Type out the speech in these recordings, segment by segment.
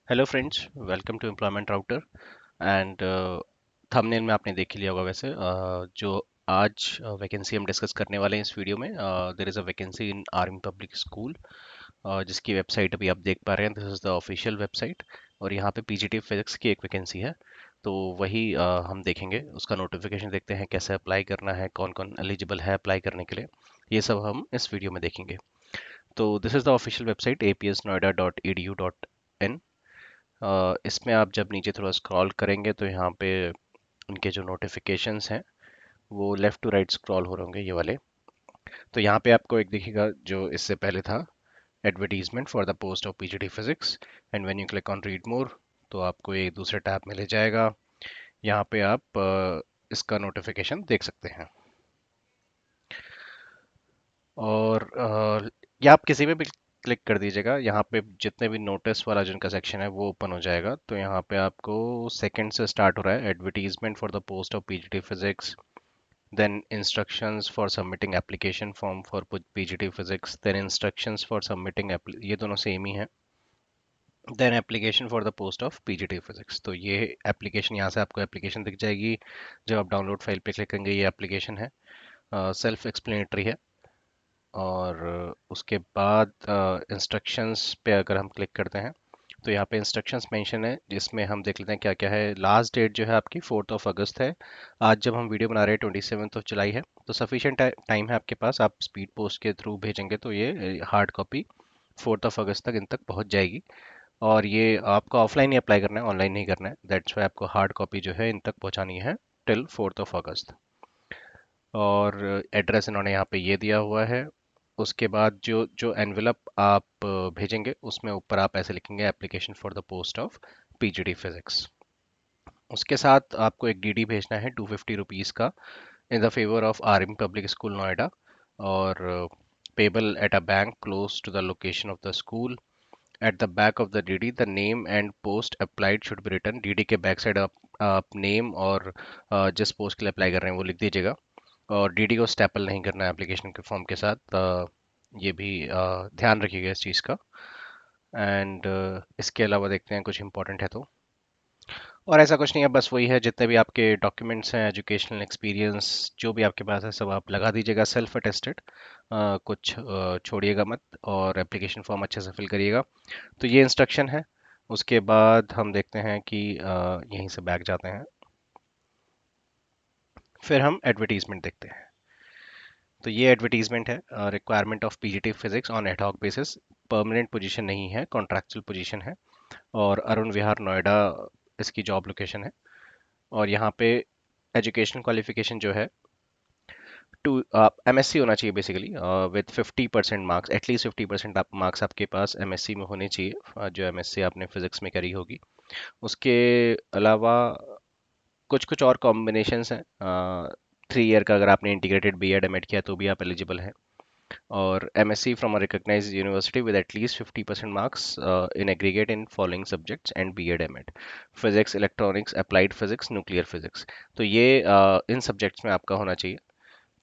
Hello friends, welcome to employment router. And thumbnail में आपने देख ही लिया होगा वैसे जो आज वैकेंसी हम डिस्कस करने वाले हैं इस वीडियो में। There is a vacancy in army public school, जिसकी वेबसाइट अभी आप देख पा रहे हैं। This is the official website और यहाँ पे पीजीटी फिजिक्स की एक वैकेंसी है। तो वही हम देखेंगे, उसका नोटिफिकेशन देखते हैं, कैसे अप्लाई करना है, कौन कौन एलिजिबल है अप्लाई करने के लिए। ये सब हम इस वीडियो में देखेंगे। तो this is the official website apsnoida.edu.in। इसमें आप जब नीचे थोड़ा स्क्रॉल करेंगे तो यहाँ पे उनके जो नोटिफिकेशंस हैं वो लेफ़्ट टू राइट स्क्रॉल हो रहे होंगे, ये वाले। तो यहाँ पे आपको एक दिखेगा जो इससे पहले था, advertisement for the post of PGT physics. And when you click on read more तो आपको एक दूसरे टैब में ले जाएगा। यहाँ पे आप इसका नोटिफिकेशन देख सकते हैं। और या आप किसी में भी क्लिक कर दीजिएगा, यहाँ पे जितने भी नोटिस वाला जिनका सेक्शन है वो ओपन हो जाएगा। तो यहाँ पे आपको सेकंड से स्टार्ट हो रहा है, advertisement for the post of PGT physics, then instructions for submitting application form for PGT physics, then instructions for submitting, ये दोनों सेम ही हैं। Then application for the post of PGT physics, तो ये एप्लीकेशन, यहाँ से आपको एप्लीकेशन दिख जाएगी। जब आप डाउनलोड फाइल पे क्लिक करेंगे, ये एप्लीकेशन है, सेल्फ एक्सप्लेनेटरी है। और उसके बाद इंस्ट्रक्शंस पे अगर हम क्लिक करते हैं तो यहाँ पे इंस्ट्रक्शंस मेंशन है, जिसमें हम देख लेते हैं क्या क्या है। लास्ट डेट जो है आपकी 4 अगस्त है। आज जब हम वीडियो बना रहे हैं 27 जुलाई है, तो सफिशिएंट टाइम है आपके पास। आप स्पीड पोस्ट के थ्रू भेजेंगे तो ये हार्ड कॉपी 4 अगस्त तक इन तक पहुँच जाएगी। और ये आपको ऑफलाइन ही अप्लाई करना है, ऑनलाइन नहीं करना है। दैट्स वाई आपको हार्ड कॉपी जो है इन तक पहुँचानी है टिल 4 अगस्त। और एड्रेस इन्होंने यहाँ पे ये दिया हुआ है। उसके बाद जो जो एनवेलप आप भेजेंगे उसमें ऊपर आप ऐसे लिखेंगे, application for the post of PGT physics. उसके साथ आपको एक डीडी भेजना है 250 रुपीज़ का, in the favour of army public school Noida, और payable at a bank close to the location of the school. At the back of the DD the name and post applied should be written. DD के back side आप name और जिस post के लिए apply कर रहे हैं वो लिख दीजिएगा। और डीडी को स्टेपल नहीं करना है एप्लीकेशन के फॉर्म के साथ। ये भी ध्यान रखिएगा इस चीज़ का। एंड इसके अलावा देखते हैं कुछ इंपॉर्टेंट है तो। और ऐसा कुछ नहीं है, बस वही है, जितने भी आपके डॉक्यूमेंट्स हैं, एजुकेशनल एक्सपीरियंस जो भी आपके पास है सब आप लगा दीजिएगा, सेल्फ अटेस्टेड। कुछ छोड़िएगा मत, और एप्लीकेशन फॉर्म अच्छे से फिल करिएगा। तो ये इंस्ट्रक्शन है। उसके बाद हम देखते हैं कि यहीं से बैक जाते हैं, फिर हम एडवर्टीजमेंट देखते हैं। तो ये एडवर्टीजमेंट है, requirement of PGT physics on ad hoc basis. Permanent position नहीं है, कॉन्ट्रैक्चुअल पोजीशन है। और अरुण विहार नोएडा इसकी जॉब लोकेशन है। और यहाँ पे एजुकेशनल क्वालिफिकेशन जो है, टू एमएससी होना चाहिए बेसिकली, विद 50% मार्क्स, एटलीस्ट 50% आप मार्क्स आपके पास एमएससी में होने चाहिए, जो एमएससी आपने फिजिक्स में करी होगी। उसके अलावा कुछ कुछ और कॉम्बिनेशंस हैं। 3 ईयर का अगर आपने इंटीग्रेटेड बीएड एमएड किया तो भी आप एलिजिबल हैं। और MSc from a recognised university with at least 50% marks in aggregate in following subjects and BEd MEd, physics, electronics, applied physics, nuclear physics. तो ये इन सब्जेक्ट्स में आपका होना चाहिए।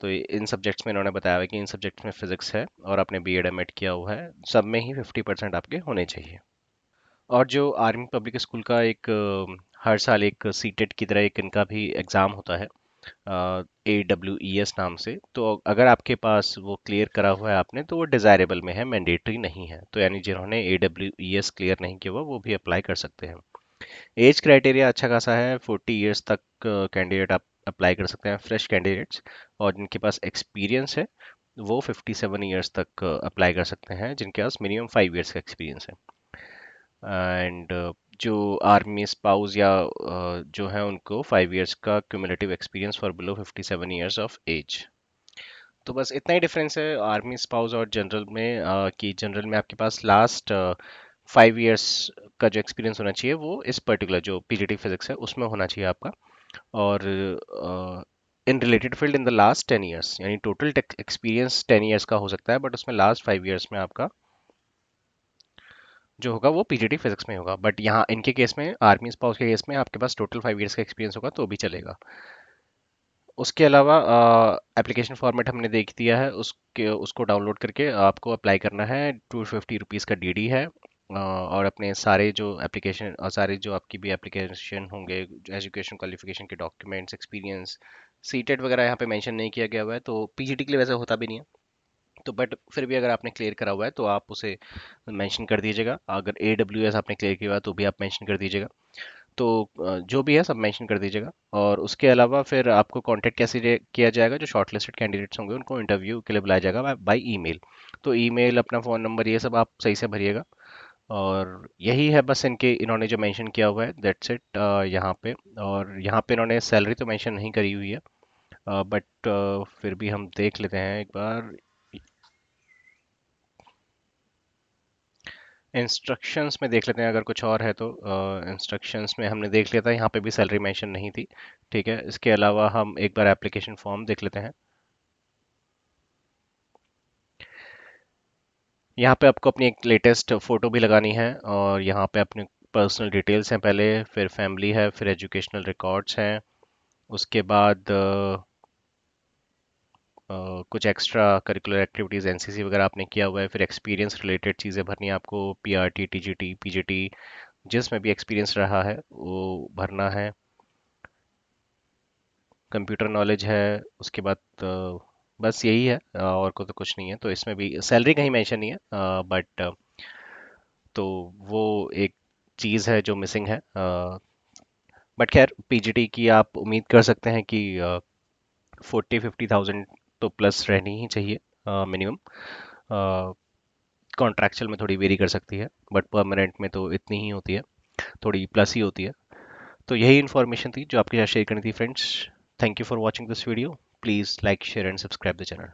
तो इन सब्जेक्ट्स में इन्होंने बताया है कि इन सब्जेक्ट्स में फिजिक्स है और आपने बीएड एमएड किया हुआ है, सब में ही 50% आपके होने चाहिए। और जो आर्मी पब्लिक स्कूल का एक हर साल एक सीटेट की तरह एक इनका भी एग्ज़ाम होता है, AWES नाम से। तो अगर आपके पास वो क्लियर करा हुआ है आपने, तो वो डिज़ायरेबल में है, मैंडेटरी नहीं है। तो यानी जिन्होंने AWES क्लियर नहीं किया हुआ वो भी अप्लाई कर सकते हैं। एज क्राइटेरिया अच्छा खासा है, 40 ईयर्स तक कैंडिडेट आप अप्लाई कर सकते हैं, फ्रेश कैंडिडेट्स। और जिनके पास एक्सपीरियंस है वो 57 ईयर्स तक अप्लाई कर सकते हैं, जिनके पास मिनिमम 5 ईयर्स का एक्सपीरियंस है। एंड जो आर्मी स्पाउस या जो है उनको 5 ईयर्स का cumulative experience for below 57 years of age. तो बस इतना ही डिफरेंस है आर्मी स्पाउस और जनरल में, कि जनरल में आपके पास लास्ट 5 ईयर्स का जो एक्सपीरियंस होना चाहिए वो इस पर्टिकुलर जो पीजीटी फिजिक्स है उसमें होना चाहिए आपका। और in related field in the last 10 years, यानी टोटल एक्सपीरियंस 10 ईयर्स का हो सकता है, बट उसमें लास्ट 5 ईयर्स में आपका जो होगा वो पीजीटी फिजिक्स में होगा। बट यहाँ इनके केस में, आर्मी स्पाउस के केस में, आपके पास टोटल 5 ईयर्स का एक्सपीरियंस होगा तो भी चलेगा। उसके अलावा एप्लीकेशन फॉर्मेट हमने देख दिया है, उसके उसको डाउनलोड करके आपको अप्लाई करना है। 250 रुपीज़ का डीडी है। और अपने सारे जो एप्लीकेशन और सारे जो आपकी भी एप्लीकेशन होंगे, एजुकेशन क्वालिफिकेशन के डॉक्यूमेंट्स, एक्सपीरियंस, सीटेट वगैरह यहाँ पे मेंशन नहीं किया गया हुआ है, तो पीजीटी के लिए वैसे होता भी नहीं है। तो बट फिर भी अगर आपने क्लियर करा हुआ है तो आप उसे मेंशन कर दीजिएगा। अगर AWS आपने क्लियर किया हुआ है तो भी आप मेंशन कर दीजिएगा। तो जो भी है सब मेंशन कर दीजिएगा। और उसके अलावा फिर आपको कांटेक्ट कैसे किया जाएगा, जो शॉर्टलिस्टेड कैंडिडेट्स होंगे उनको इंटरव्यू के लिए बुलाया जाएगा बाय ईमेल। तो ईमेल, अपना फ़ोन नंबर, ये सब आप सही से भरिएगा। और यही है बस, इनके इन्होंने जो मेंशन किया हुआ है, दैट्स इट यहाँ पे। और यहाँ पे इन्होंने सैलरी तो मेंशन नहीं करी हुई है, बट फिर भी हम देख लेते हैं एक बार। इंस्ट्रक्शंस में देख लेते हैं अगर कुछ और है तो। इंस्ट्रक्शंस में हमने देख लिया था, यहाँ पे भी सैलरी मेंशन नहीं थी। ठीक है, इसके अलावा हम एक बार एप्लीकेशन फॉर्म देख लेते हैं। यहाँ पे आपको अपनी एक लेटेस्ट फ़ोटो भी लगानी है, और यहाँ पे अपने पर्सनल डिटेल्स हैं पहले, फिर फैमिली है, फिर एजुकेशनल रिकॉर्ड्स हैं। उसके बाद कुछ एक्स्ट्रा करिकुलर एक्टिविटीज़, एनसीसी वगैरह आपने किया हुआ है, फिर एक्सपीरियंस रिलेटेड चीज़ें भरनी है आपको, पीआरटी, टीजीटी, पीजीटी, जिसमें भी एक्सपीरियंस रहा है वो भरना है। कंप्यूटर नॉलेज है। उसके बाद बस यही है, और को तो कुछ नहीं है। तो इसमें भी सैलरी कहीं मेंशन नहीं है, बट तो वो एक चीज़ है जो मिसिंग है। बट खैर, पीजीटी की आप उम्मीद कर सकते हैं कि 40-50 थाउजेंड तो प्लस रहनी ही चाहिए मिनिमम। कॉन्ट्रैक्चुअल में थोड़ी वेरी कर सकती है, बट परमानेंट में तो इतनी ही होती है, थोड़ी प्लस ही होती है। तो यही इन्फॉर्मेशन थी जो आपके साथ शेयर करनी थी friends. Thank you for watching this video. Please like, share and subscribe the channel.